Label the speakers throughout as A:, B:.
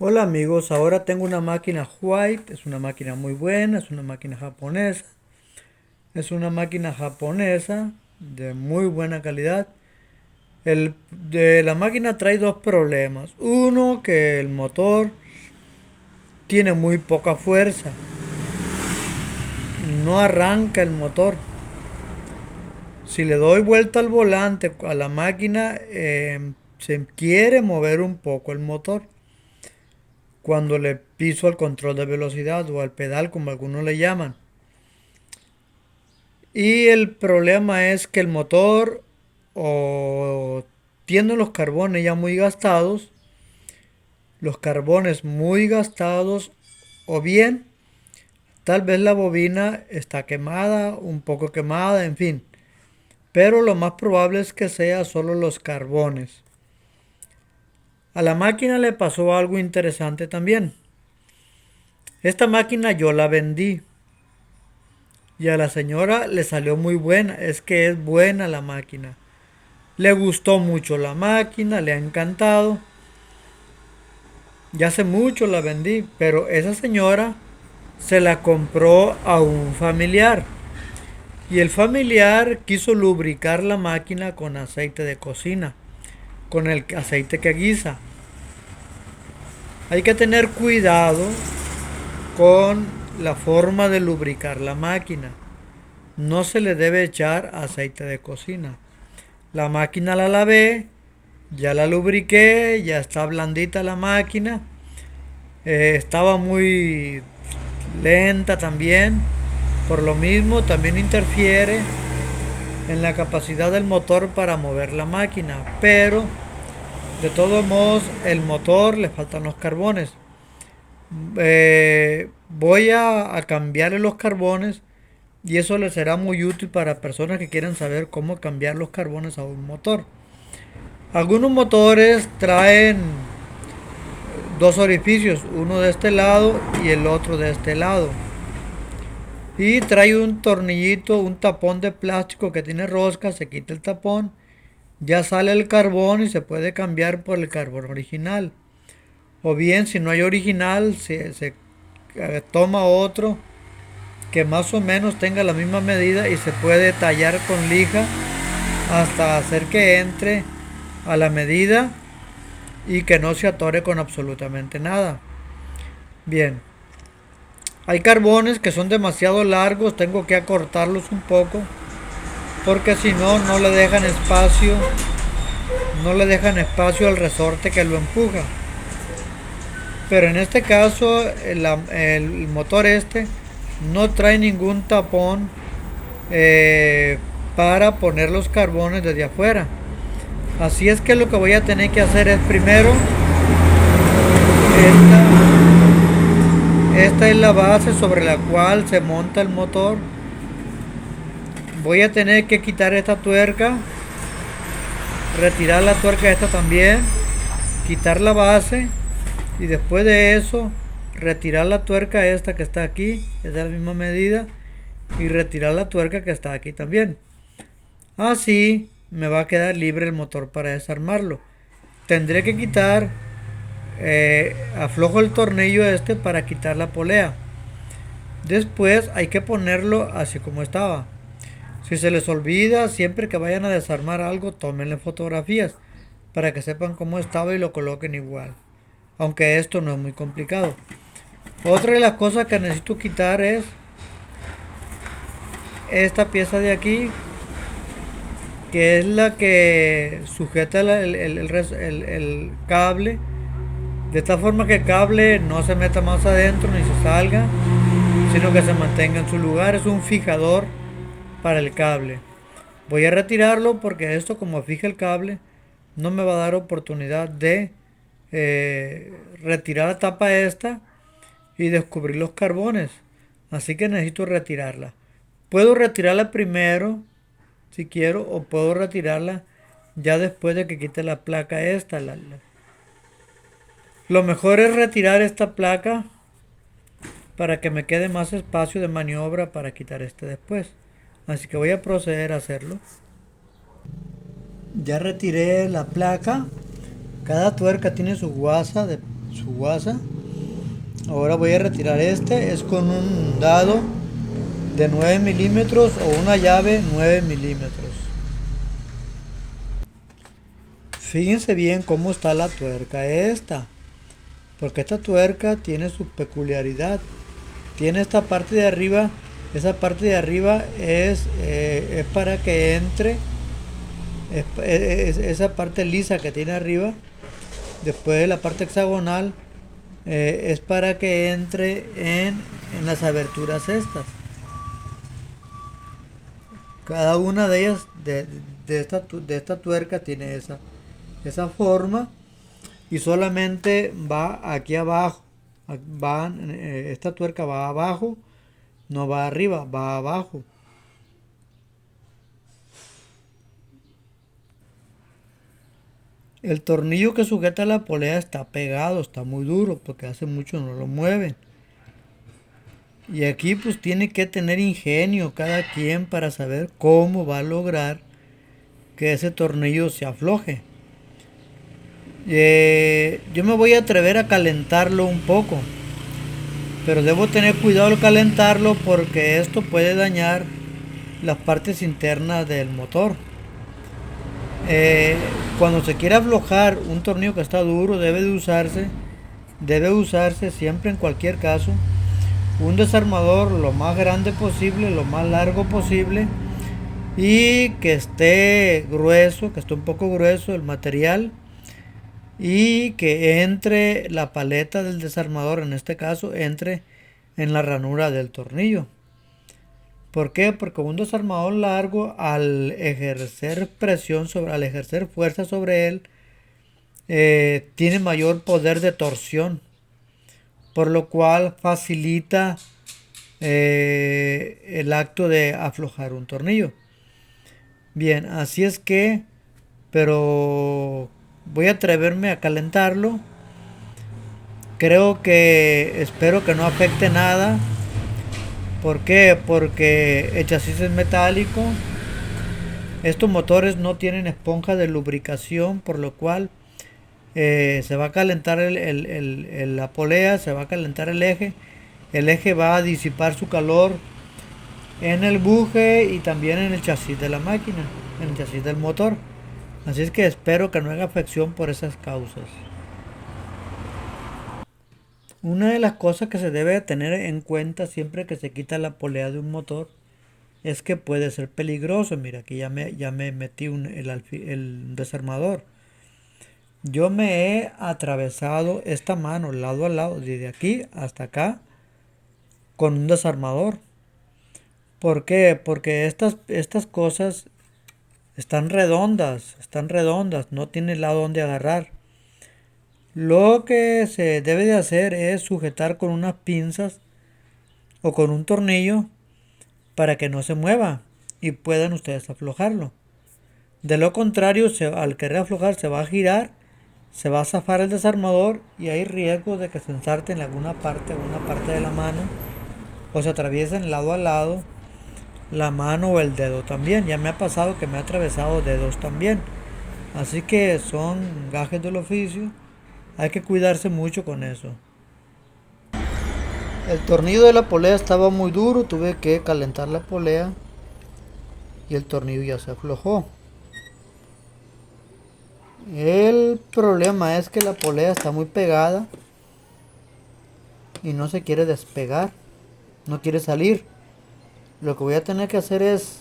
A: Hola amigos, ahora tengo una máquina White, es una máquina muy buena, es una máquina japonesa, de muy buena calidad. De la máquina trae dos problemas. Uno, que el motor tiene muy poca fuerza, no arranca el motor. Si le doy vuelta al volante a la máquina, se quiere mover un poco el motor. Cuando le piso al control de velocidad o al pedal, como algunos le llaman. Y el problema es que el motor o tiene los carbones muy gastados, o bien tal vez la bobina está quemada, un poco quemada, en fin. Pero lo más probable es que sea solo los carbones. A la máquina le pasó algo interesante también. Esta máquina yo la vendí y a la señora le salió muy buena, es que es buena la máquina. Le gustó mucho la máquina, le ha encantado. Ya hace mucho la vendí, pero esa señora se la compró a un familiar. Y el familiar quiso lubricar la máquina con aceite de cocina, con el aceite que guisa. Hay que tener cuidado con la forma de lubricar la máquina. No se le debe echar aceite de cocina. La máquina la lavé, ya la lubriqué, ya está blandita la máquina. Estaba muy lenta también. Por lo mismo también interfiere en la capacidad del motor para mover la máquina. Pero de todos modos el motor le faltan los carbones. Voy a cambiarle los carbones y eso le será muy útil para personas que quieran saber cómo cambiar los carbones a un motor. Algunos motores traen dos orificios, uno de este lado y el otro de este lado. Y trae un tornillito, un tapón de plástico que tiene rosca, se quita el tapón, ya sale el carbón y se puede cambiar por el carbón original. O bien, si no hay original, se toma otro que más o menos tenga la misma medida y se puede tallar con lija hasta hacer que entre a la medida y que no se atore con absolutamente nada. Bien, hay carbones que son demasiado largos, tengo que acortarlos un poco porque si no, no le dejan espacio al resorte que lo empuja. Pero en este caso, el motor este no trae ningún tapón eh, para poner los carbones desde afuera. Así es que lo que voy a tener que hacer es primero, esta es la base sobre la cual se monta el motor. Voy a tener que quitar esta tuerca, retirar la tuerca esta también, quitar la base y después de eso retirar la tuerca esta que está aquí, es de la misma medida, y retirar la tuerca que está aquí también. Así me va a quedar libre el motor para desarmarlo. Tendré que quitar, aflojo el tornillo este para quitar la polea. Después hay que ponerlo así como estaba. Si se les olvida, siempre que vayan a desarmar algo, tómenle fotografías para que sepan cómo estaba y lo coloquen igual. Aunque esto no es muy complicado. Otra de las cosas que necesito quitar es esta pieza de aquí, que es la que sujeta el cable, de tal forma que el cable no se meta más adentro ni se salga, sino que se mantenga en su lugar. Es un fijador para el cable. Voy a retirarlo porque esto, como fija el cable, no me va a dar oportunidad de retirar la tapa esta y descubrir los carbones. Así que necesito retirarla. Puedo retirarla primero si quiero, o puedo retirarla ya después de que quite la placa esta. Lo mejor es retirar esta placa para que me quede más espacio de maniobra para quitar este después. Así que voy a proceder a hacerlo. Ya retiré la placa. Cada tuerca tiene su guasa su guasa. Ahora voy a retirar este, es con un dado de 9 milímetros o una llave 9 milímetros. Fíjense bien cómo está la tuerca esta, porque esta tuerca tiene su peculiaridad. Tiene esta parte de arriba, esa parte de arriba es para que entre, esa parte lisa que tiene arriba, después de la parte hexagonal, es para que entre en las aberturas estas. Cada una de ellas, de esta tuerca, tiene esa forma y solamente va aquí abajo. Esta tuerca va abajo, no va arriba, va abajo. El tornillo que sujeta la polea está pegado, está muy duro porque hace mucho no lo mueven. Y aquí pues tiene que tener ingenio cada quien para saber cómo va a lograr que ese tornillo se afloje. Yo me voy a atrever a calentarlo un poco, pero debo tener cuidado al calentarlo porque esto puede dañar las partes internas del motor. Eh, Cuando se quiere aflojar un tornillo que está duro, debe usarse siempre en cualquier caso un desarmador lo más grande posible, lo más largo posible y que esté grueso, que esté un poco grueso el material y que entre la paleta del desarmador, en este caso, entre en la ranura del tornillo. ¿Por qué? Porque un desarmador largo, al ejercer presión al ejercer fuerza sobre él, tiene mayor poder de torsión, por lo cual facilita el acto de aflojar un tornillo. Bien, así es que, pero voy a atreverme a calentarlo. Espero que no afecte nada. ¿Por qué? Porque el chasis es metálico. Estos motores no tienen esponja de lubricación, por lo cual se va a calentar la polea, se va a calentar el eje. El eje va a disipar su calor en el buje y también en el chasis de la máquina, en el chasis del motor. Así es que espero que no haga afección por esas causas. Una de las cosas que se debe tener en cuenta siempre que se quita la polea de un motor es que puede ser peligroso. Mira, aquí ya me metí el desarmador. Yo me he atravesado esta mano lado a lado, desde aquí hasta acá, con un desarmador. ¿Por qué? Porque estas cosas están redondas, no tiene lado donde agarrar. Lo que se debe de hacer es sujetar con unas pinzas o con un tornillo para que no se mueva y puedan ustedes aflojarlo. De lo contrario, al querer aflojar se va a girar, se va a zafar el desarmador y hay riesgo de que se ensarte en alguna parte de la mano o se atraviesen lado a lado la mano o el dedo también. Ya me ha pasado que me ha atravesado dedos también. Así que son gajes del oficio. Hay que cuidarse mucho con eso. El tornillo de la polea estaba muy duro. Tuve que calentar la polea y el tornillo ya se aflojó. El problema es que la polea está muy pegada y no se quiere despegar. No quiere salir. Lo que voy a tener que hacer es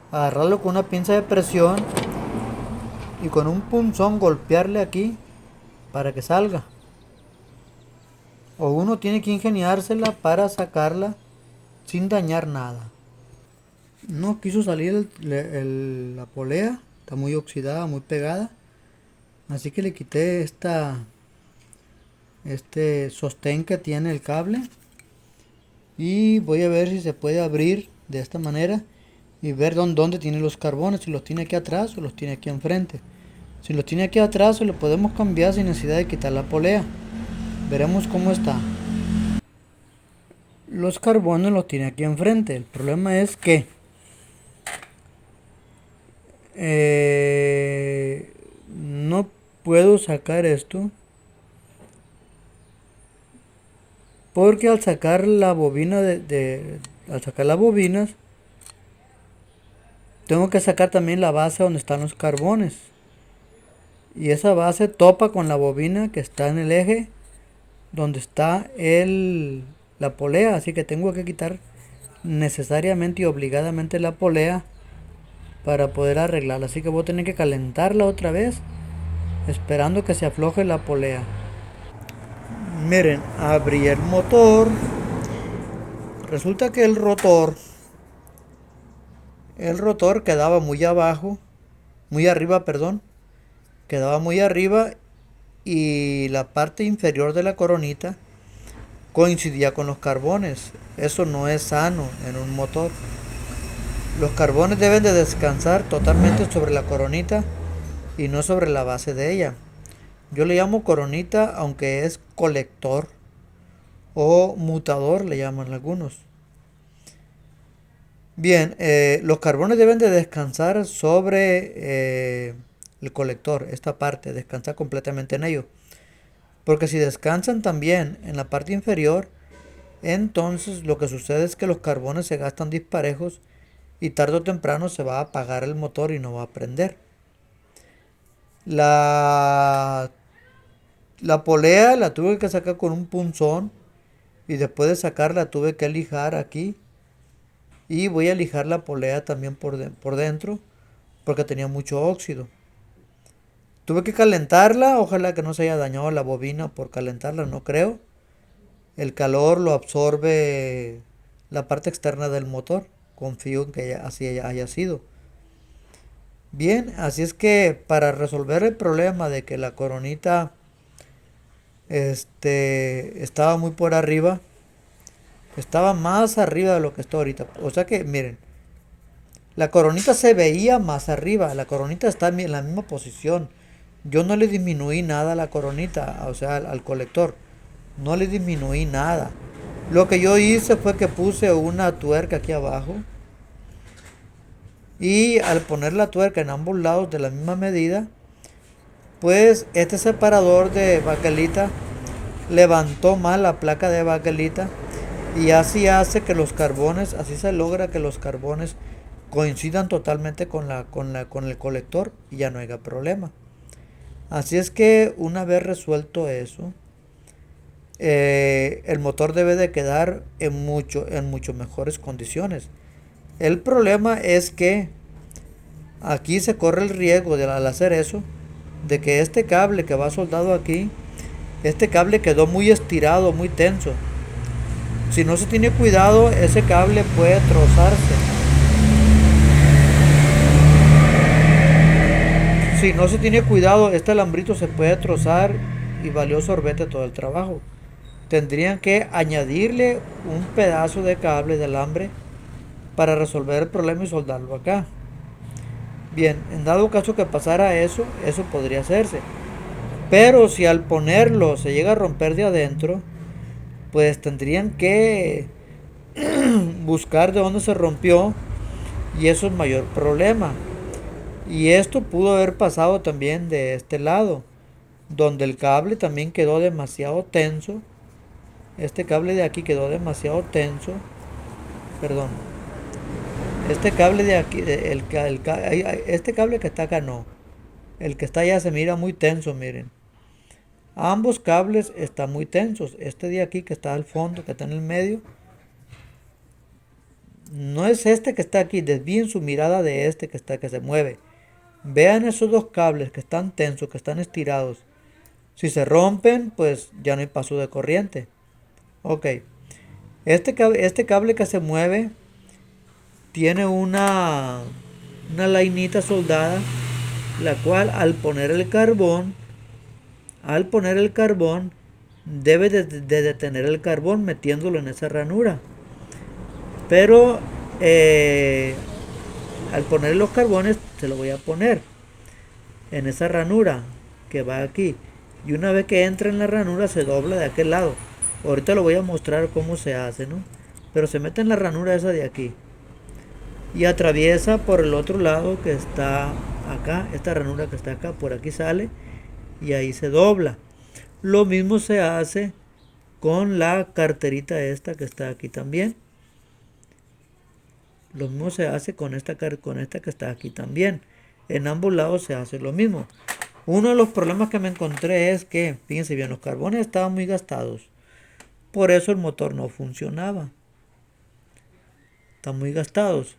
A: agarrarlo con una pinza de presión y con un punzón golpearle aquí para que salga. O uno tiene que ingeniársela para sacarla sin dañar nada. No quiso salir la polea, está muy oxidada, muy pegada. Así que le quité este sostén que tiene el cable. Y voy a ver si se puede abrir de esta manera y ver dónde tiene los carbones, si los tiene aquí atrás o los tiene aquí enfrente. Si los tiene aquí atrás, lo podemos cambiar sin necesidad de quitar la polea. Veremos cómo está. Los carbones los tiene aquí enfrente. El problema es que no puedo sacar esto Porque al sacar la bobina al sacar las bobinas, tengo que sacar también la base donde están los carbones. Y esa base topa con la bobina que está en el eje donde está la polea. Así que tengo que quitar necesariamente y obligadamente la polea para poder arreglarla. Así que voy a tener que calentarla otra vez, esperando que se afloje la polea. Miren, abrí el motor. Resulta que el rotor quedaba muy abajo, muy arriba, perdón. Quedaba muy arriba y la parte inferior de la coronita coincidía con los carbones. Eso no es sano en un motor. Los carbones deben de descansar totalmente sobre la coronita y no sobre la base de ella. Yo le llamo coronita, aunque es colector o mutador, le llaman algunos. Bien, los carbones deben de descansar sobre el colector, esta parte, descansar completamente en ello. Porque si descansan también en la parte inferior, entonces lo que sucede es que los carbones se gastan disparejos y tarde o temprano se va a apagar el motor y no va a prender. La, la polea la tuve que sacar con un punzón y después de sacarla tuve que lijar aquí y voy a lijar la polea también por dentro porque tenía mucho óxido. Tuve que calentarla, ojalá que no se haya dañado la bobina por calentarla, no creo. El calor lo absorbe la parte externa del motor, confío en que así haya sido. Bien, así es que para resolver el problema de que la coronita estaba muy por arriba, estaba más arriba de lo que está ahorita. O sea que, miren, la coronita se veía más arriba, la coronita está en la misma posición. Yo no le disminuí nada a la coronita, o sea, al colector. No le disminuí nada. Lo que yo hice fue que puse una tuerca aquí abajo. Y al poner la tuerca en ambos lados de la misma medida, pues este separador de baquelita levantó mal la placa de baquelita. Y así hace que los carbones, así se logra que los carbones coincidan totalmente con el colector y ya no haya problema. Así es que una vez resuelto eso, el motor debe de quedar en mucho mejores condiciones. El problema es que aquí se corre el riesgo al hacer eso, de que este cable que va soldado aquí, este cable quedó muy estirado, muy tenso. Si no se tiene cuidado, ese cable puede trozarse. Si no se tiene cuidado, este alambrito se puede trozar y valió sorbete todo el trabajo. Tendrían que añadirle un pedazo de cable de alambre para resolver el problema y soldarlo acá. Bien, en dado caso que pasara eso, eso podría hacerse. Pero si al ponerlo se llega a romper de adentro, pues tendrían que buscar de dónde se rompió y eso es mayor problema. Y esto pudo haber pasado también de este lado, donde el cable también quedó demasiado tenso. Este cable de aquí quedó demasiado tenso. Perdón. Este cable de aquí, este cable que está acá no. El que está allá se mira muy tenso, miren. Ambos cables están muy tensos. Este de aquí que está al fondo, que está en el medio, no es este que está aquí. Desvíen su mirada de este que se mueve. Vean esos dos cables que están tensos, que están estirados. Si se rompen, pues ya no hay paso de corriente. Ok. Este cable que se mueve tiene una lainita soldada, la cual al poner el carbón, debe de detener el carbón metiéndolo en esa ranura. Pero al poner los carbones, se lo voy a poner en esa ranura que va aquí. Y una vez que entra en la ranura, se dobla de aquel lado. Ahorita lo voy a mostrar cómo se hace, ¿no? Pero se mete en la ranura esa de aquí. Y atraviesa por el otro lado que está acá. Esta ranura que está acá, por aquí sale. Y ahí se dobla. Lo mismo se hace con la carterita esta que está aquí también. Lo mismo se hace con esta que está aquí también. En ambos lados se hace lo mismo. Uno de los problemas que me encontré es que, fíjense bien, los carbones estaban muy gastados. Por eso el motor no funcionaba. Están muy gastados.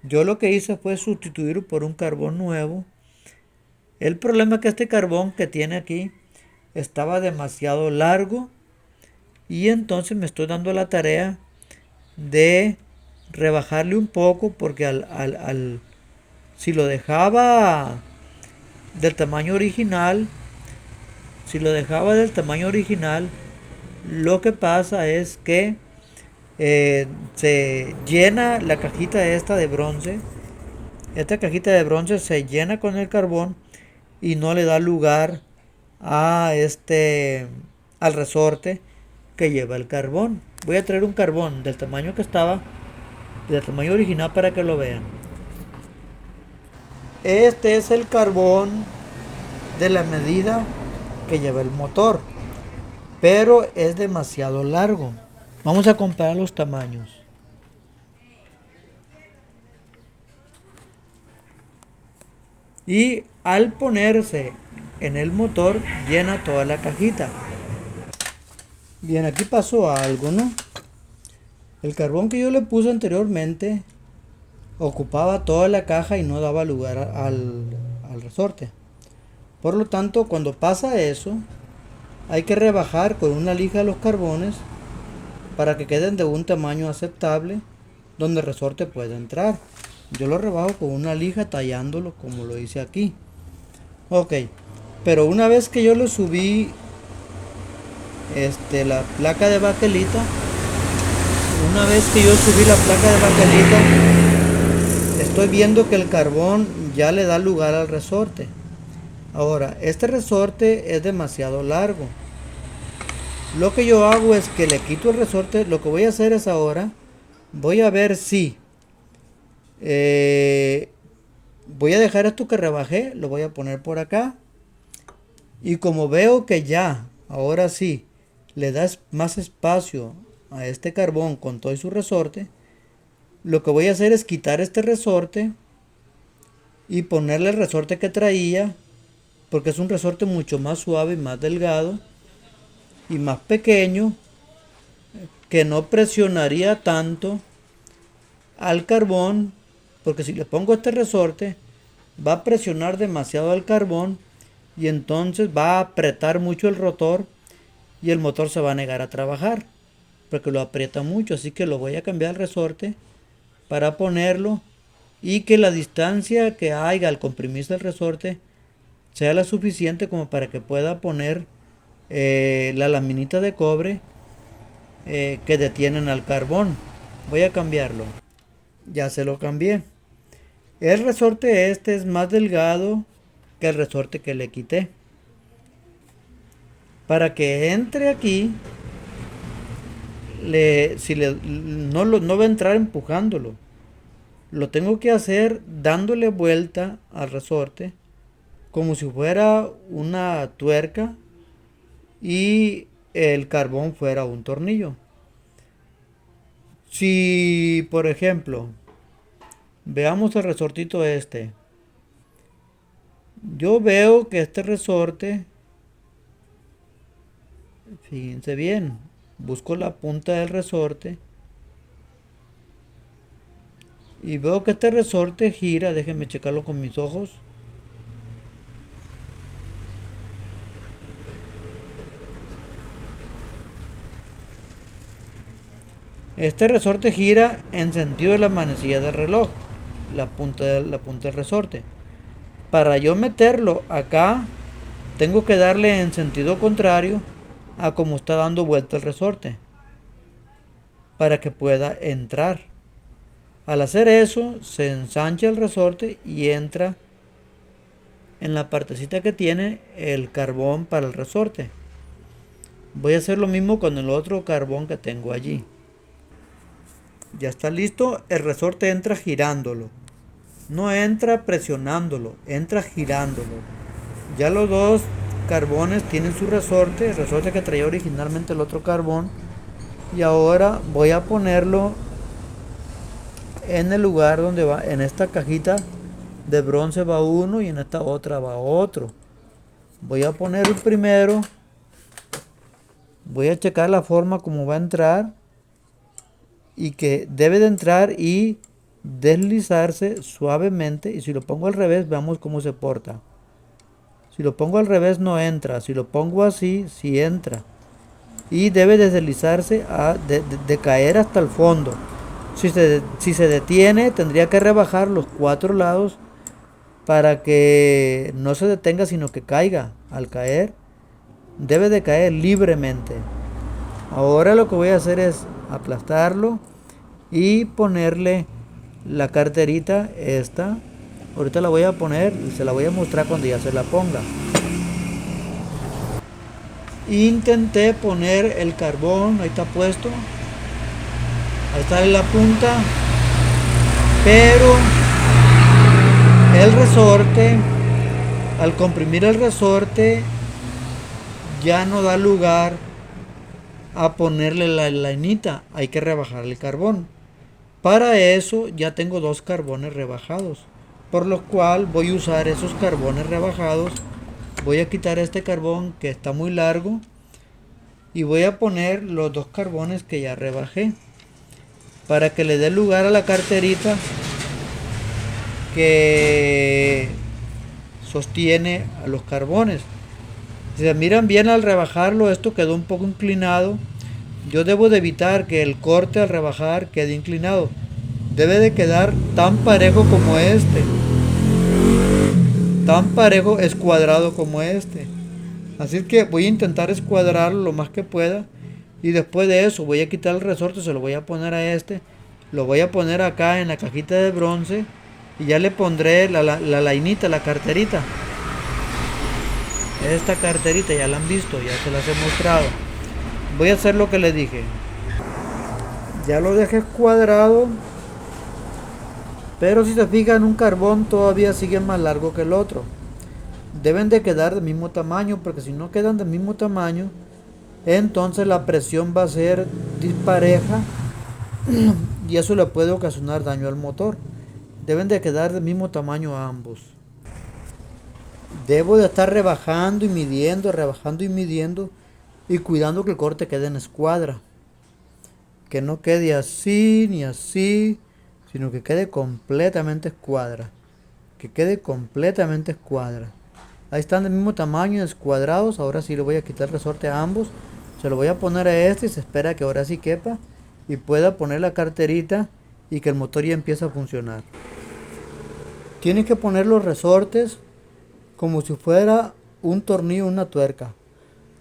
A: Yo lo que hice fue sustituirlo por un carbón nuevo. El problema es que este carbón que tiene aquí estaba demasiado largo. Y entonces me estoy dando la tarea de rebajarle un poco porque si lo dejaba del tamaño original, lo que pasa es que se llena la cajita esta de bronce. Esta cajita de bronce se llena con el carbón y no le da lugar al resorte que lleva el carbón. Voy a traer un carbón del tamaño que estaba, del tamaño original, para que lo vean. Este es el carbón de la medida que lleva el motor, pero es demasiado largo. Vamos a comparar los tamaños. Y al ponerse en el motor llena toda la cajita. Bien, aquí pasó algo, ¿no? El carbón que yo le puse anteriormente ocupaba toda la caja y no daba lugar al resorte. Por lo tanto, cuando pasa eso, hay que rebajar con una lija los carbones para que queden de un tamaño aceptable donde el resorte pueda entrar. Yo lo rebajo con una lija tallándolo como lo hice aquí. Ok, pero una vez que yo lo subí la placa de baquelita, estoy viendo que el carbón ya le da lugar al resorte. Ahora, este resorte es demasiado largo. Lo que yo hago es que le quito el resorte. Lo que voy a hacer es ahora, voy a ver si voy a dejar esto que rebajé, lo voy a poner por acá. Y como veo que ya, ahora sí, le da más espacio a este carbón con todo su resorte, lo que voy a hacer es quitar este resorte y ponerle el resorte que traía, porque es un resorte mucho más suave y más delgado y más pequeño, que no presionaría tanto al carbón, porque si le pongo este resorte va a presionar demasiado al carbón y entonces va a apretar mucho el rotor y el motor se va a negar a trabajar porque lo aprieta mucho. Así que lo voy a cambiar el resorte para ponerlo y que la distancia que haya al comprimirse el resorte sea la suficiente como para que pueda poner la laminita de cobre que detienen al carbón. Voy a cambiarlo. Ya se lo cambié. El resorte este es más delgado que el resorte que le quité. Para que entre aquí, no va a entrar empujándolo. Lo tengo que hacer dándole vuelta al resorte como si fuera una tuerca y el carbón fuera un tornillo. Si, por ejemplo, veamos el resortito este. Yo veo que este resorte, fíjense bien, busco la punta del resorte y veo que este resorte gira. Déjenme checarlo con mis ojos. Este resorte gira en sentido de la manecilla del reloj, la punta del resorte. Para yo meterlo acá, tengo que darle en sentido contrario a como está dando vuelta el resorte, para que pueda entrar. Al hacer eso, se ensancha el resorte y entra en la partecita que tiene el carbón para el resorte. Voy a hacer lo mismo con el otro carbón que tengo allí. Ya está listo. El resorte entra girándolo. No entra presionándolo, entra girándolo. Ya los dos carbones tienen su resorte, el resorte que traía originalmente el otro carbón. Y ahora voy a ponerlo en el lugar donde va, en esta cajita de bronce va uno y en esta otra va otro. Voy a poner el primero, voy a checar la forma como va a entrar y que debe de entrar y deslizarse suavemente. Y si lo pongo al revés, veamos cómo se porta. Si lo pongo al revés no entra, si lo pongo así, sí entra. Y debe deslizarse de caer hasta el fondo. Si se detiene, tendría que rebajar los 4 lados para que no se detenga, sino que caiga. Al caer, debe de caer libremente. Ahora lo que voy a hacer es aplastarlo y ponerle la carterita esta. Ahorita la voy a poner y se la voy a mostrar cuando ya se la ponga. Intenté poner el carbón, ahí está puesto. Ahí está en la punta. Pero el resorte, al comprimir el resorte, ya no da lugar a ponerle la lainita. Hay que rebajar el carbón. Para eso ya tengo 2 carbones rebajados, por lo cual voy a usar esos carbones rebajados. Voy a quitar este carbón que está muy largo y voy a poner los 2 carbones que ya rebajé para que le dé lugar a la carterita que sostiene a los carbones. Si se miran bien al rebajarlo, esto quedó un poco inclinado. Yo debo de evitar que el corte al rebajar quede inclinado. Debe de quedar tan parejo como este. Tan parejo escuadrado como este. Así que voy a intentar escuadrarlo lo más que pueda. Y después de eso voy a quitar el resorte, se lo voy a poner a este. Lo voy a poner acá en la cajita de bronce. Y ya le pondré la lainita, la carterita. Esta carterita ya la han visto, ya se las he mostrado. Voy a hacer lo que les dije. Ya lo dejé cuadrado. Pero si se fijan, un carbón todavía sigue más largo que el otro. Deben de quedar del mismo tamaño, porque si no quedan del mismo tamaño, entonces la presión va a ser dispareja y eso le puede ocasionar daño al motor. Deben de quedar del mismo tamaño ambos. Debo de estar rebajando y midiendo y cuidando que el corte quede en escuadra. Que no quede así ni así, sino que quede completamente escuadra. Que quede completamente escuadra. Ahí están del mismo tamaño, escuadrados. Ahora sí le voy a quitar el resorte a ambos. Se lo voy a poner a este y se espera que ahora sí quepa y pueda poner la carterita y que el motor ya empiece a funcionar. Tienes que poner los resortes como si fuera un tornillo, una tuerca,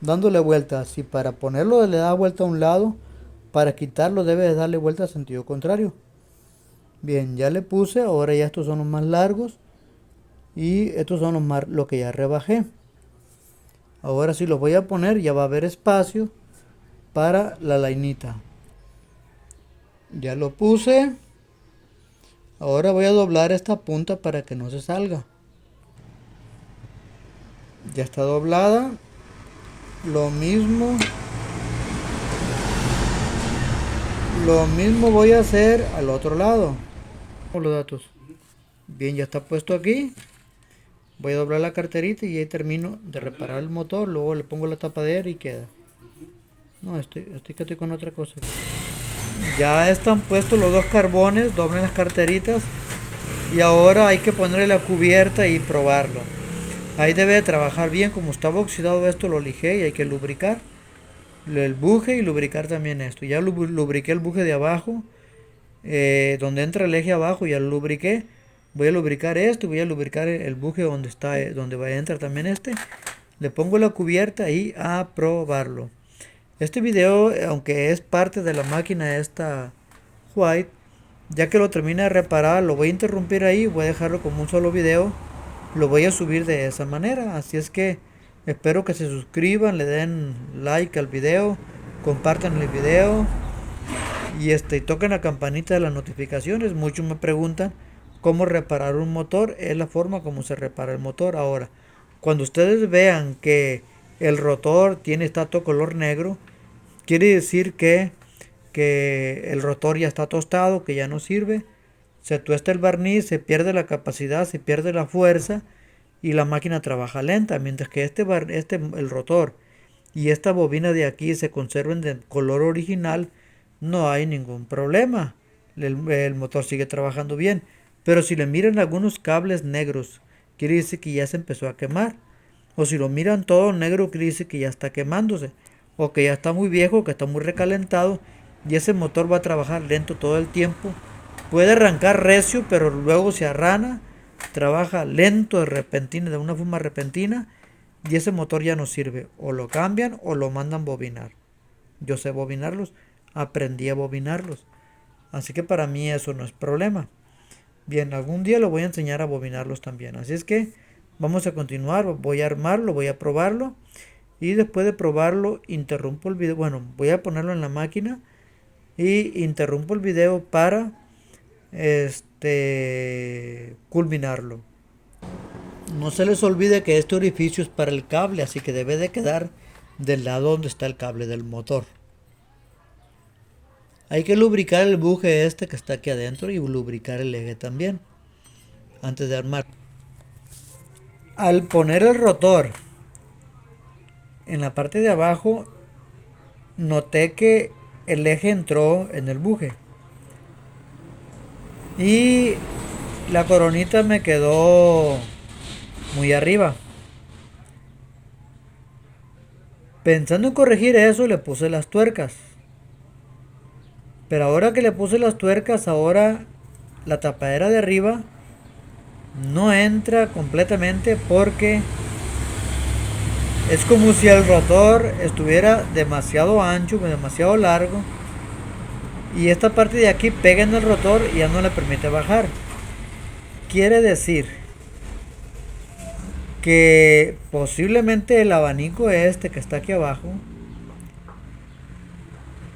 A: dándole vueltas. Si para ponerlo le da vuelta a un lado, para quitarlo debe de darle vuelta a sentido contrario. Bien, ya le puse. Ahora ya estos son los más largos y estos son los que ya rebajé. Ahora sí los voy a poner, ya va a haber espacio para la lainita. Ya lo puse. Ahora voy a doblar esta punta para que no se salga. Ya está doblada. Lo mismo voy a hacer al otro lado. Los datos. Bien, ya está puesto aquí. Voy a doblar la carterita y ahí termino de reparar el motor. Luego le pongo la tapadera y queda. No, estoy con otra cosa. Ya están puestos los 2 carbones. Doblen las carteritas. Y ahora hay que ponerle la cubierta y probarlo. Ahí debe de trabajar bien. Como estaba oxidado esto, lo lijé y hay que lubricar el buje y lubricar también esto. Ya lubriqué el buje de abajo, donde entra el eje abajo, ya lo lubriqué. Voy a lubricar esto y voy a lubricar el buje donde está, donde va a entrar también este. Le pongo la cubierta y a probarlo. Este video, aunque es parte de la máquina esta White, ya que lo termine de reparar, lo voy a interrumpir ahí. Voy a dejarlo como un solo video. Lo voy a subir de esa manera. Así es que espero que se suscriban, le den like al video, compartan el video y toquen la campanita de las notificaciones. Muchos me preguntan cómo reparar un motor. Es la forma como se repara el motor. Ahora, Cuando ustedes vean que el rotor está todo color negro, quiere decir que el rotor ya está tostado, que ya no sirve. Se tuesta el barniz, se pierde la capacidad, se pierde la fuerza y la máquina trabaja lenta. Mientras que el rotor y esta bobina de aquí se conserven de color original, no hay ningún problema. El motor sigue trabajando bien. Pero si le miran algunos cables negros, quiere decir que ya se empezó a quemar. O si lo miran todo negro, quiere decir que ya está quemándose. O que ya está muy viejo, que está muy recalentado. Y ese motor va a trabajar lento todo el tiempo. Puede arrancar recio, pero luego se arrana. Trabaja lento de una forma repentina. Y ese motor ya no sirve. O lo cambian o lo mandan bobinar. Yo sé bobinarlos. Aprendí a bobinarlos. Así que para mí eso no es problema. Bien, algún día lo voy a enseñar a bobinarlos también. Así es que vamos a continuar. Voy a armarlo, voy a probarlo. Y después de probarlo, interrumpo el video. Bueno, voy a ponerlo en la máquina. Y interrumpo el video para culminarlo. No se les olvide que este orificio es para el cable, así que debe de quedar del lado donde está el cable del motor. Hay que lubricar el buje que está aquí adentro y lubricar el eje también antes de armar. Al poner el rotor en la parte de abajo, noté que el eje entró en el buje y la coronita me quedó muy arriba. Pensando en corregir eso, le puse las tuercas. Pero ahora que le puse las tuercas, ahora la tapadera de arriba no entra completamente porque es como si el rotor estuviera demasiado ancho, demasiado largo. Y esta parte de aquí pega en el rotor y ya no le permite bajar. Quiere decir que posiblemente el abanico que está aquí abajo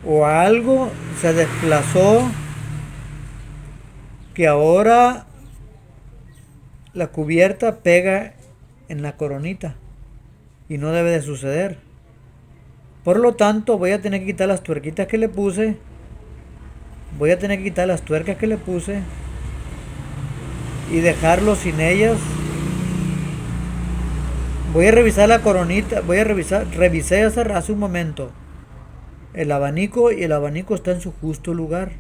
A: o algo se desplazó, que ahora la cubierta pega en la coronita y no debe de suceder. Por lo tanto voy a tener que quitar las tuerquitas que le puse. Voy a tener que quitar las tuercas que le puse y dejarlo sin ellas. Voy a revisar la coronita. Revisé hace un momento el abanico y el abanico está en su justo lugar.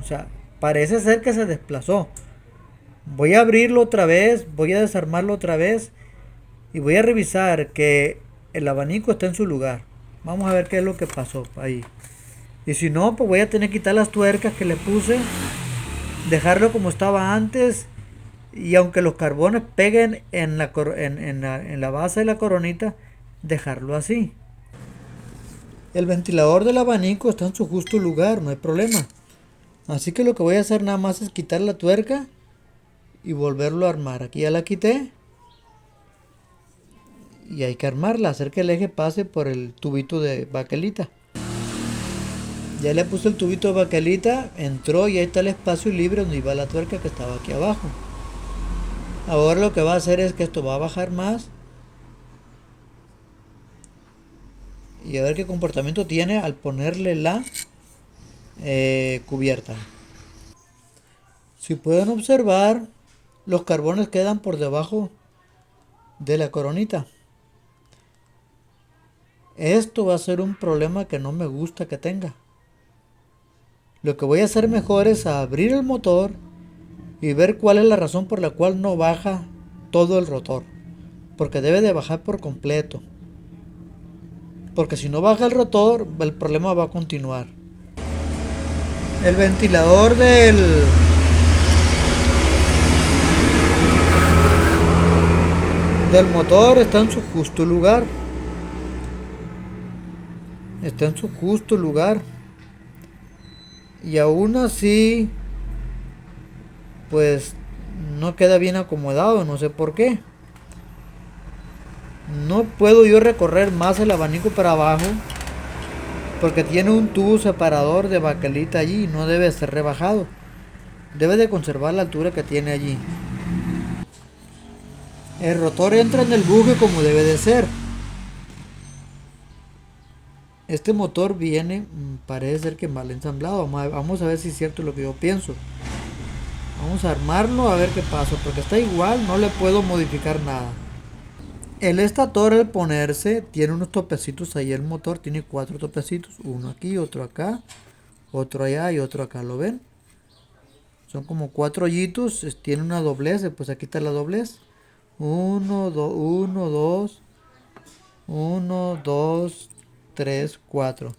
A: O sea, parece ser que se desplazó. Voy a abrirlo otra vez, voy a desarmarlo otra vez y voy a revisar que el abanico está en su lugar. Vamos a ver qué es lo que pasó ahí. Y si no, pues voy a tener que quitar las tuercas que le puse, dejarlo como estaba antes, y aunque los carbones peguen en la base de la coronita, dejarlo así. El ventilador del abanico está en su justo lugar, no hay problema. Así que lo que voy a hacer nada más es quitar la tuerca y volverlo a armar. Aquí ya la quité. Y hay que armarla, hacer que el eje pase por el tubito de baquelita. Ya le puse el tubito de baquelita, entró y ahí está el espacio libre donde iba la tuerca que estaba aquí abajo. Ahora lo que va a hacer es que esto va a bajar más. Y a ver qué comportamiento tiene al ponerle la cubierta. Si pueden observar, los carbones quedan por debajo de la coronita. Esto va a ser un problema que no me gusta que tenga. Lo que voy a hacer mejor es abrir el motor y ver cuál es la razón por la cual no baja todo el rotor. Porque debe de bajar por completo. Porque si no baja el rotor, el problema va a continuar. El ventilador del motor está en su justo lugar. Está en su justo lugar. Y aún así, pues no queda bien acomodado, no sé por qué. No puedo yo recorrer más el abanico para abajo porque tiene un tubo separador de baquelita allí y no debe ser rebajado. Debe de conservar la altura que tiene allí. El rotor entra en el buje como debe de ser. Este motor viene, parece ser que mal ensamblado. Vamos a ver si es cierto lo que yo pienso. Vamos a armarlo a ver qué pasa, porque está igual, no le puedo modificar nada. El estator al ponerse tiene unos topecitos ahí, el motor tiene 4 topecitos, uno aquí, otro acá, otro allá y otro acá, ¿lo ven? Son como 4 hoyitos, tiene una doblez, pues aquí está la doblez. 1, 2, 1, 2, 3, 4.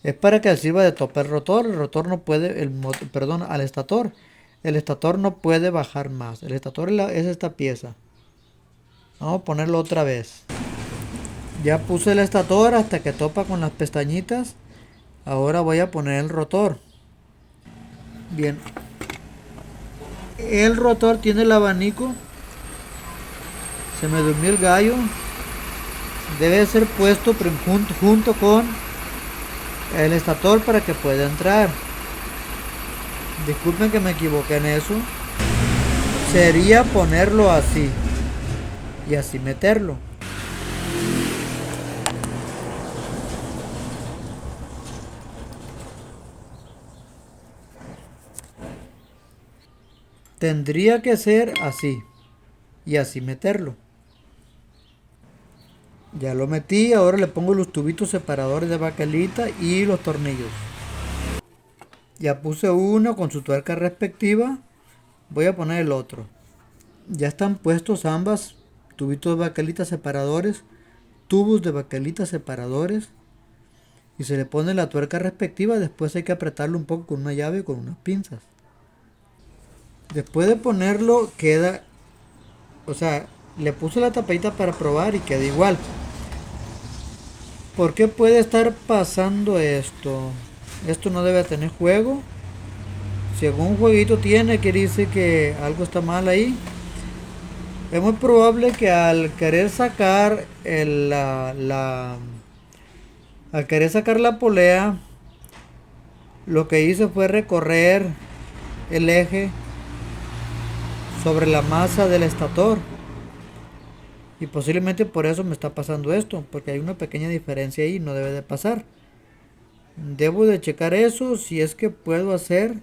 A: Es para que sirva de tope el rotor. El rotor no puede, perdón, al estator. El estator no puede bajar más. El estator es esta pieza. Vamos a ponerlo otra vez. Ya puse el estator hasta que topa con las pestañitas. Ahora voy a poner el rotor. Bien. El rotor tiene el abanico. Se me durmió el gallo. Debe ser puesto junto con el estator para que pueda entrar. Disculpen que me equivoqué en eso. Sería ponerlo así y así meterlo. Tendría que ser así y así meterlo. Ya lo metí, ahora le pongo los tubitos separadores de baquelita y los tornillos. Ya puse uno con su tuerca respectiva. Voy a poner el otro. Ya están puestos ambas, tubitos de baquelita separadores, tubos de baquelita separadores. Y se le pone la tuerca respectiva, después hay que apretarlo un poco con una llave o con unas pinzas. Después de ponerlo queda, o sea, le puse la tapadita para probar y queda igual. ¿Por qué puede estar pasando esto? Esto no debe tener juego. Si algún jueguito tiene, quiere decir que algo está mal ahí. Es muy probable que al querer sacar al querer sacar la polea, lo que hice fue recorrer el eje sobre la masa del estator. Y posiblemente por eso me está pasando esto, porque hay una pequeña diferencia ahí, no debe de pasar. Debo de checar eso, si es que puedo hacer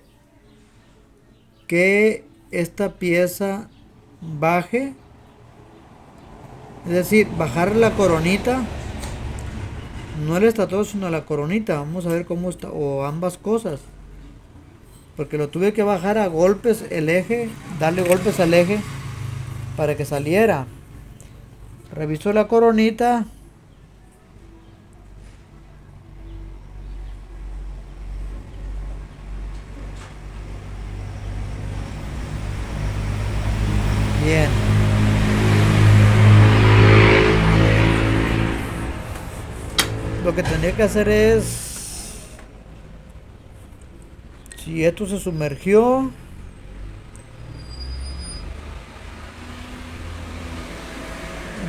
A: que esta pieza baje, es decir, bajar la coronita, no el estator sino la coronita. Vamos a ver cómo está, o ambas cosas, porque lo tuve que bajar a golpes el eje, darle golpes al eje para que saliera. Reviso la coronita. Bien. Lo que tendría que hacer es, si esto se sumergió,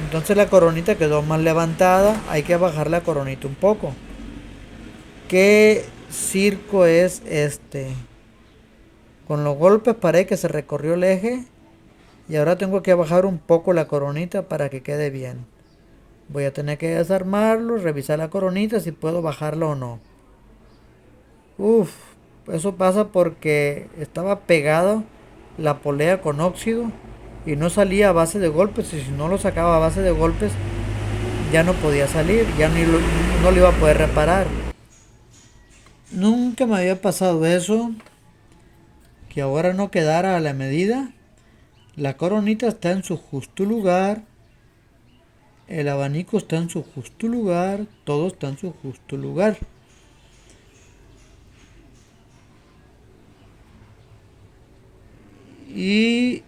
A: entonces la coronita quedó más levantada, hay que bajar la coronita un poco. ¿Qué circo es este? Con los golpes paré que se recorrió el eje y ahora tengo que bajar un poco la coronita para que quede bien. Voy a tener que desarmarlo, revisar la coronita si puedo bajarla o no. Eso pasa porque estaba pegado la polea con óxido y no salía a base de golpes, y si no lo sacaba a base de golpes ya no podía salir, ya no lo iba a poder reparar. Nunca me había pasado eso, que ahora no quedara a la medida. La coronita está en su justo lugar, el abanico está en su justo lugar, todo está en su justo lugar. Y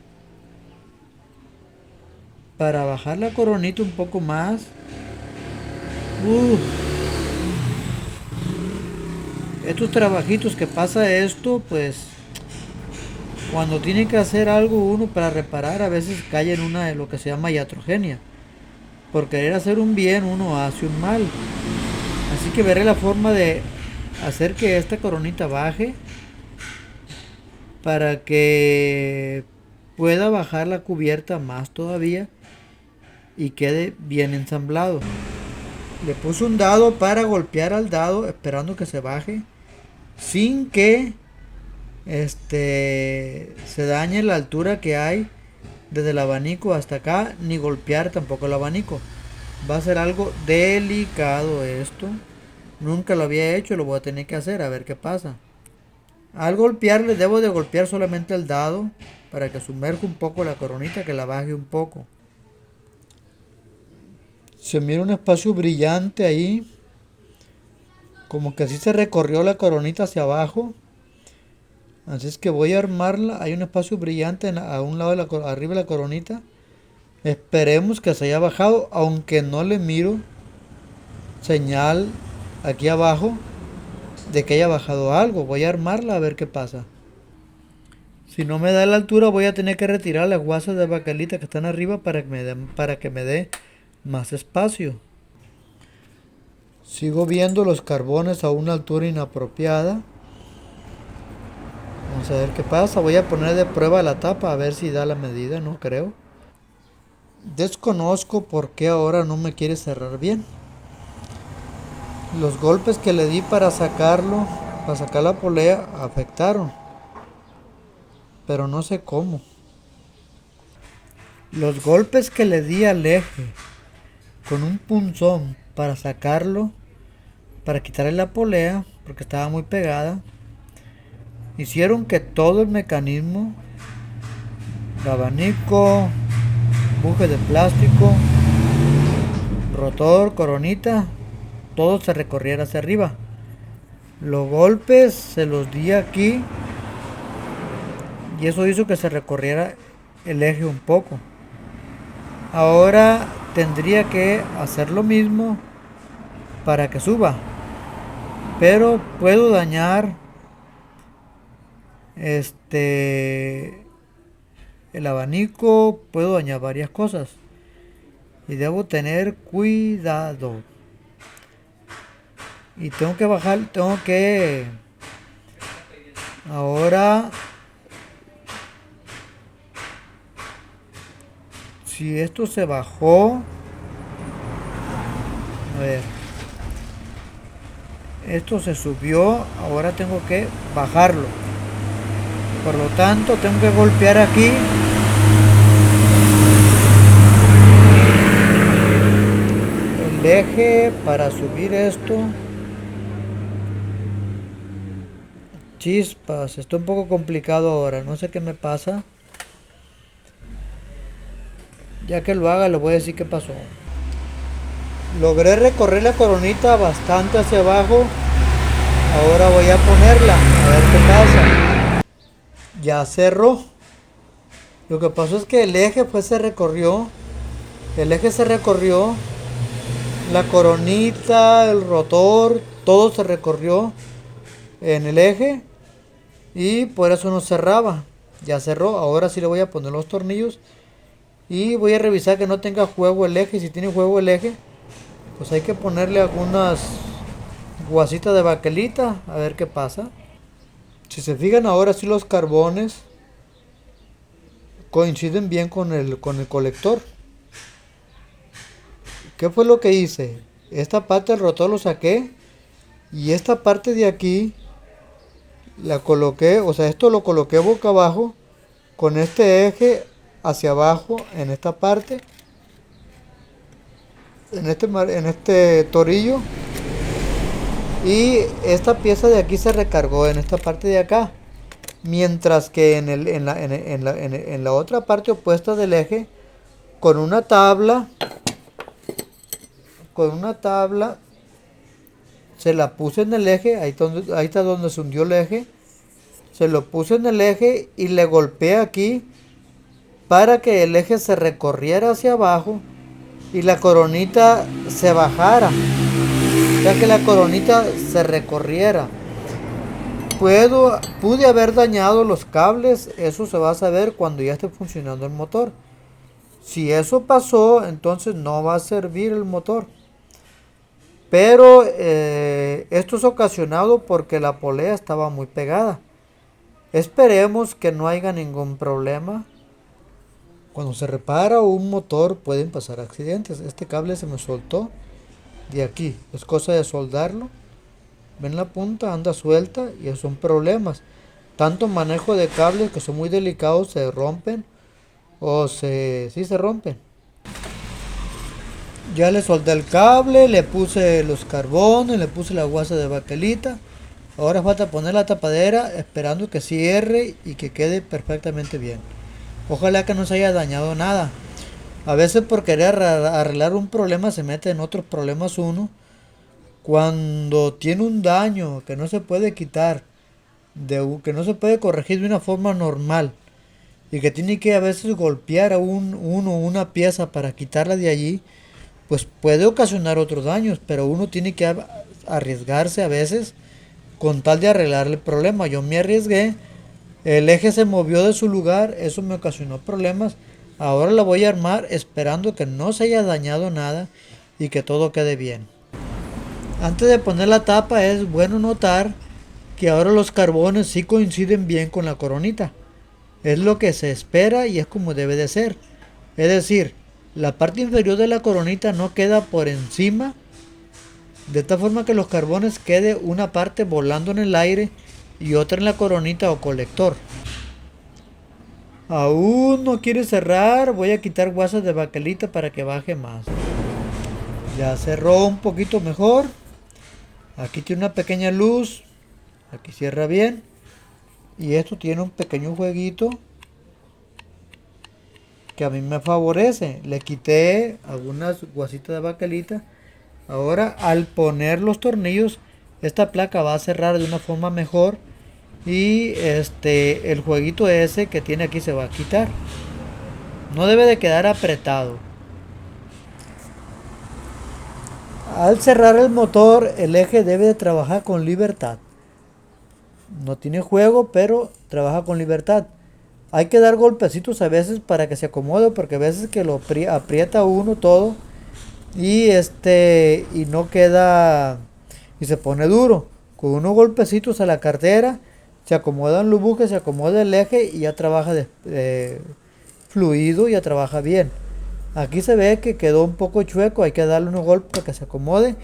A: para bajar la coronita un poco más, estos trabajitos que pasa esto, pues cuando tiene que hacer algo uno para reparar, a veces cae en una de lo que se llama iatrogenia. Por querer hacer un bien uno hace un mal. Así que veré la forma de hacer que esta coronita baje para que pueda bajar la cubierta más todavía y quede bien ensamblado. Le puse un dado para golpear al dado esperando que se baje sin que se dañe la altura que hay desde el abanico hasta acá, ni golpear tampoco el abanico. Va a ser algo delicado esto. Nunca lo había hecho, lo voy a tener que hacer a ver qué pasa. Al golpearle debo de golpear solamente el dado para que sumerja un poco la coronita, que la baje un poco. Se mira un espacio brillante ahí, como que así se recorrió la coronita hacia abajo. Así es que voy a armarla. Hay un espacio brillante a un lado de arriba de la coronita. Esperemos que se haya bajado, aunque no le miro señal aquí abajo de que haya bajado algo. Voy a armarla a ver qué pasa. Si no me da la altura, voy a tener que retirar las guasas de baquelita que están arriba para que me dé más espacio. Sigo viendo los carbones a una altura inapropiada. Vamos a ver qué pasa. Voy a poner de prueba la tapa a ver si da la medida. No creo. Desconozco por qué ahora no me quiere cerrar bien. Los golpes que le di para sacarlo, para sacar la polea, afectaron. Pero no sé cómo. Los golpes que le di al eje con un punzón para sacarlo, para quitarle la polea, porque estaba muy pegada, hicieron que todo el mecanismo, el abanico, buje de plástico, rotor, coronita, todo se recorriera hacia arriba. Los golpes se los di aquí y eso hizo que se recorriera el eje un poco. Ahora tendría que hacer lo mismo para que suba, pero puedo dañar el abanico, puedo dañar varias cosas y debo tener cuidado. Y tengo que bajar, ahora, si esto se bajó, a ver, esto se subió, ahora tengo que bajarlo. Por lo tanto, tengo que golpear aquí el eje para subir esto. Chispas, está un poco complicado ahora, no sé qué me pasa. Ya que lo haga, le voy a decir qué pasó. Logré recorrer la coronita bastante hacia abajo. Ahora voy a ponerla, a ver qué pasa. Ya cerró. Lo que pasó es que el eje se recorrió. El eje se recorrió. La coronita, el rotor, todo se recorrió en el eje. Y por eso no cerraba. Ya cerró. Ahora sí le voy a poner los tornillos. Y voy a revisar que no tenga juego el eje. Si tiene juego el eje, pues hay que ponerle algunas guasitas de baquelita. A ver qué pasa. Si se fijan ahora sí los carbones coinciden bien con el colector. ¿Qué fue lo que hice? Esta parte del rotor lo saqué. Y esta parte de aquí la coloqué, o sea, esto lo coloqué boca abajo con este eje hacia abajo en esta parte, en este torillo, y esta pieza de aquí se recargó en esta parte de acá, mientras que en la otra parte opuesta del eje, con una tabla se la puse en el eje, ahí está donde se hundió el eje. Se lo puse en el eje y le golpeé aquí para que el eje se recorriera hacia abajo y la coronita se bajara. O sea, que la coronita se recorriera. Pude haber dañado los cables, eso se va a saber cuando ya esté funcionando el motor. Si eso pasó, entonces no va a servir el motor. Pero esto es ocasionado porque la polea estaba muy pegada. Esperemos que no haya ningún problema Cuando se repara un motor pueden pasar accidentes. Este cable se me soltó de aquí. Es cosa de soldarlo. Ven la punta, anda suelta y esos son problemas. Tanto manejo de cables que son muy delicados, se rompen sí se rompen. Ya le soldé el cable, le puse los carbones, le puse la guasa de baquelita. Ahora falta poner la tapadera esperando que cierre y que quede perfectamente bien. Ojalá que no se haya dañado nada. A veces por querer arreglar un problema se mete en otros problemas uno. Cuando tiene un daño que no se puede quitar, que no se puede corregir de una forma normal y que tiene que a veces golpear a una pieza para quitarla de allí, pues puede ocasionar otros daños, pero uno tiene que arriesgarse a veces con tal de arreglar el problema. Yo me arriesgué, el eje se movió de su lugar, eso me ocasionó problemas. Ahora la voy a armar esperando que no se haya dañado nada y que todo quede bien. Antes de poner la tapa es bueno notar que ahora los carbones sí coinciden bien con la coronita. Es lo que se espera y es como debe de ser. Es decir, la parte inferior de la coronita no queda por encima, de tal forma que los carbones quede una parte volando en el aire y otra en la coronita o colector. Aún no quiere cerrar, voy a quitar guasas de baquelita para que baje más. Ya cerró un poquito mejor. Aquí tiene una pequeña luz, aquí cierra bien. Y esto tiene un pequeño jueguito que a mí me favorece. Le quité algunas guasitas de baquelita. Ahora al poner los tornillos, esta placa va a cerrar de una forma mejor. Y el jueguito ese que tiene aquí se va a quitar. No debe de quedar apretado. Al cerrar el motor, el eje debe de trabajar con libertad. No tiene juego, pero trabaja con libertad. Hay que dar golpecitos a veces para que se acomode, porque a veces que lo aprieta uno todo y no queda y se pone duro. Con unos golpecitos a la cartera se acomodan los bujes, se acomoda el eje y ya trabaja fluido, ya trabaja bien. Aquí se ve que quedó un poco chueco, hay que darle unos golpes para que se acomode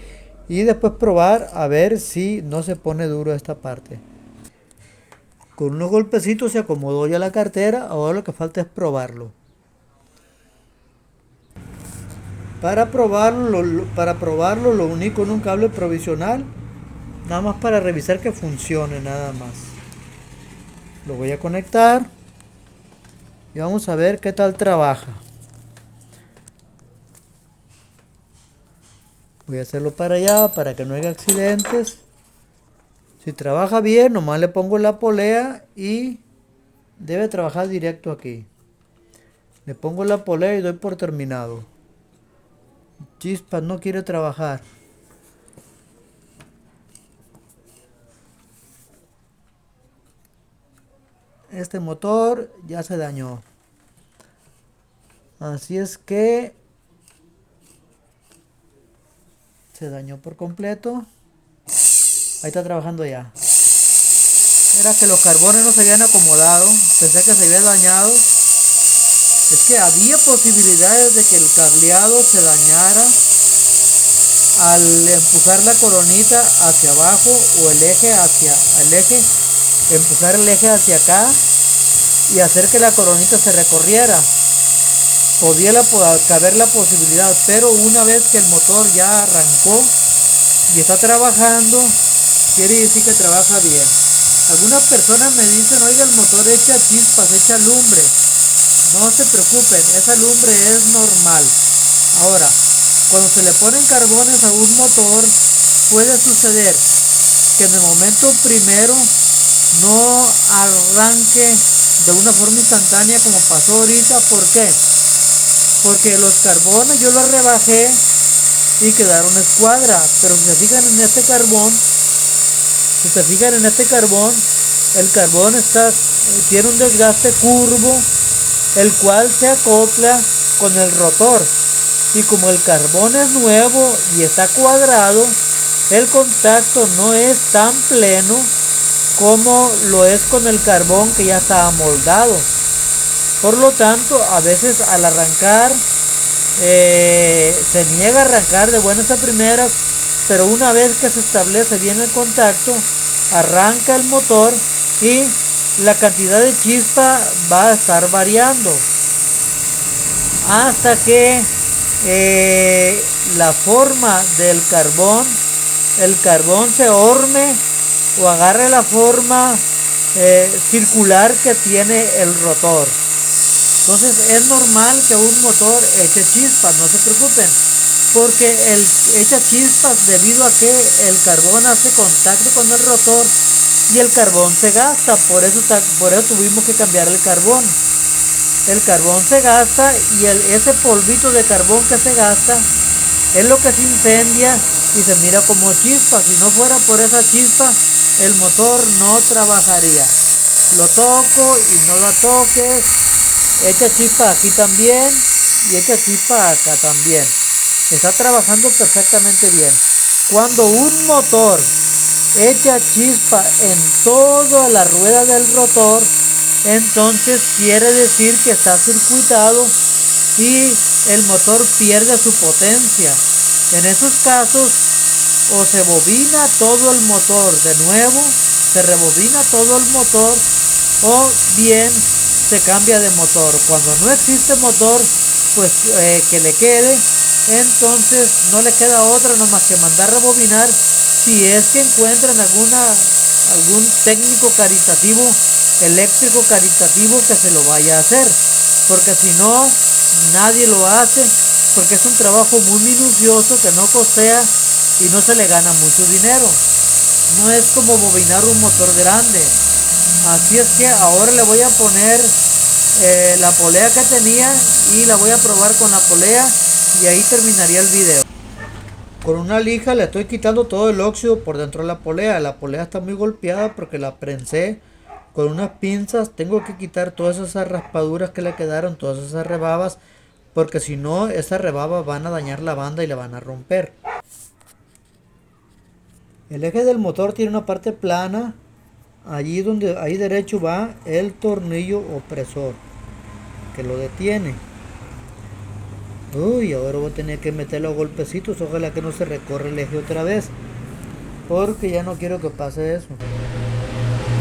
A: y después probar a ver si no se pone duro esta parte. Con unos golpecitos se acomodó ya la cartera, ahora lo que falta es probarlo. Para probarlo lo uní con un cable provisional, nada más para revisar que funcione, nada más. Lo voy a conectar y vamos a ver qué tal trabaja. Voy a hacerlo para allá para que no haya accidentes. Si trabaja bien, nomás le pongo la polea y debe trabajar directo aquí. Le pongo la polea y doy por terminado. Chispas, no quiere trabajar. Este motor ya se dañó. Así es que se dañó por completo. Ahí está trabajando ya. Era que los carbones no se habían acomodado. Pensé que se había dañado. Es que había posibilidades de que el cableado se dañara al empujar la coronita hacia abajo o empujar el eje hacia acá y hacer que la coronita se recorriera. Podía caber la posibilidad, pero una vez que el motor ya arrancó y está trabajando, quiere decir que trabaja bien. Algunas personas me dicen, oiga, el motor echa chispas, echa lumbre. No se preocupen, esa lumbre es normal. Ahora, cuando se le ponen carbones a un motor, puede suceder que en el momento primero no arranque de una forma instantánea como pasó ahorita. ¿Por qué? Porque los carbones yo los rebajé y quedaron escuadra. Pero si se fijan en este carbón, el carbón tiene un desgaste curvo, el cual se acopla con el rotor. Y como el carbón es nuevo y está cuadrado, el contacto no es tan pleno como lo es con el carbón que ya está amoldado. Por lo tanto, a veces al arrancar se niega a arrancar de buenas a primeras, pero una vez que se establece bien el contacto, arranca el motor y la cantidad de chispa va a estar variando hasta que la forma del carbón, el carbón se horme o agarre la forma circular que tiene el rotor. Entonces es normal que un motor eche chispas, no se preocupen, porque echa chispas debido a que el carbón hace contacto con el rotor y el carbón se gasta, por eso tuvimos que cambiar el carbón. El carbón se gasta y ese polvito de carbón que se gasta es lo que se incendia y se mira como chispa. Si no fuera por esa chispa, el motor no trabajaría. Lo toco y no lo toques, echa chispa aquí también y echa chispa acá también. Está trabajando perfectamente bien. Cuando un motor echa chispa en toda la rueda del rotor, entonces quiere decir que está circuitado y el motor pierde su potencia. En esos casos, o se bobina todo el motor de nuevo, se rebobina todo el motor, o bien se cambia de motor. Cuando no existe motor, pues que le quede, entonces no le queda otra nomás que mandar rebobinar, si es que encuentran algún técnico caritativo, eléctrico caritativo, que se lo vaya a hacer, porque si no, nadie lo hace, porque es un trabajo muy minucioso que no costea y no se le gana mucho dinero. No es como bobinar un motor grande. Así es que ahora le voy a poner la polea que tenía y la voy a probar con la polea y ahí terminaría el video. Con una lija le estoy quitando todo el óxido por dentro de la polea. La polea está muy golpeada porque la prensé con unas pinzas. Tengo que quitar todas esas raspaduras que le quedaron, todas esas rebabas, porque si no, esas rebabas van a dañar la banda y la van a romper. El eje del motor tiene una parte plana. Allí derecho va el tornillo opresor que lo detiene. Uy, ahora voy a tener que meterlo a golpecitos. Ojalá que no se recorre el eje otra vez, porque ya no quiero que pase eso.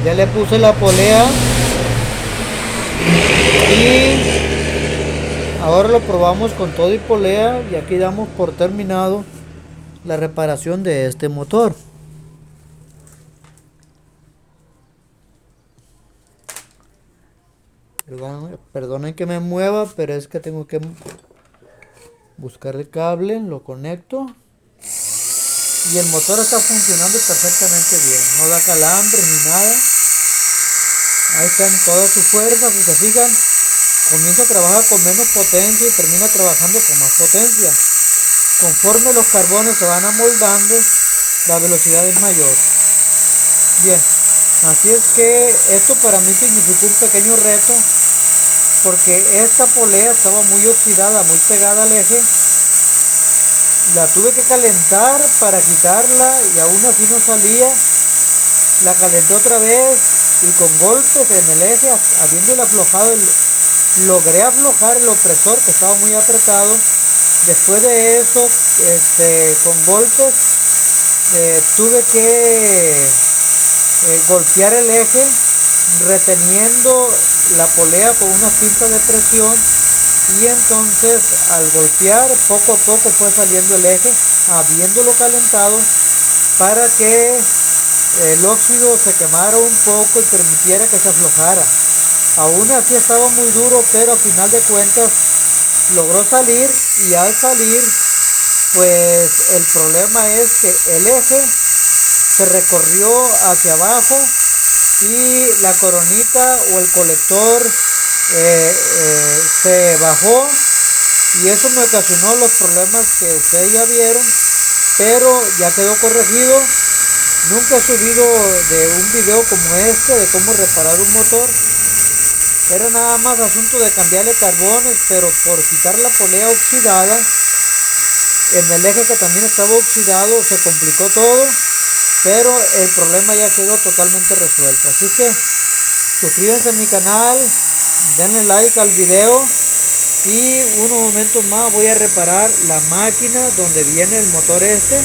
A: Ya le puse la polea y ahora lo probamos con todo y polea, y aquí damos por terminado la reparación de este motor. Perdonen que me mueva, pero es que tengo que buscar el cable, lo conecto y el motor está funcionando perfectamente bien, no da calambre ni nada. Ahí están todas sus fuerzas, si se fijan, comienza a trabajar con menos potencia y termina trabajando con más potencia. Conforme los carbones se van amoldando, la velocidad es mayor. Bien, así es que esto para mí significó un pequeño reto, porque esta polea estaba muy oxidada, muy pegada al eje. La tuve que calentar para quitarla y aún así no salía. La calenté otra vez y con golpes en el eje, habiéndole aflojado, logré aflojar el opresor que estaba muy apretado. Después de eso, con golpes, tuve que golpear el eje reteniendo la polea con unas cintas de presión, y entonces al golpear poco a poco fue saliendo el eje, habiéndolo calentado, para que el óxido se quemara un poco y permitiera que se aflojara. Aún así estaba muy duro, pero al final de cuentas logró salir, y al salir pues el problema es que el eje se recorrió hacia abajo y la coronita o el colector se bajó, y eso me ocasionó los problemas que ustedes ya vieron, pero ya quedó corregido. Nunca he subido de un video como este de cómo reparar un motor. Era nada más asunto de cambiarle carbones, pero por quitar la polea oxidada en el eje, que también estaba oxidado, se complicó todo, pero el problema ya quedó totalmente resuelto. Así que suscríbanse a mi canal, denle like al video y unos momentos más voy a reparar la máquina donde viene el motor este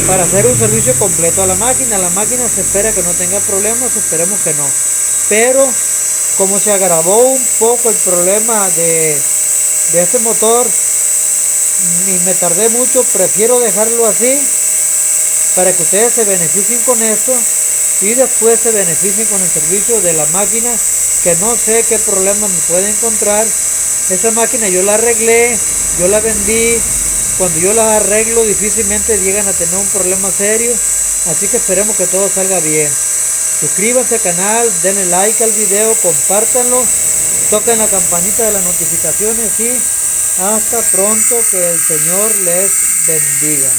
A: para hacer un servicio completo a la máquina. La máquina se espera que no tenga problemas, esperemos que no, pero como se agravó un poco el problema de este motor y me tardé mucho, prefiero dejarlo así para que ustedes se beneficien con esto y después se beneficien con el servicio de la máquina, que no sé qué problema me puede encontrar. Esa máquina yo la arreglé, yo la vendí. Cuando yo la arreglo difícilmente llegan a tener un problema serio, así que esperemos que todo salga bien. Suscríbanse al canal, denle like al video, compártanlo, toquen la campanita de las notificaciones y hasta pronto, que el Señor les bendiga.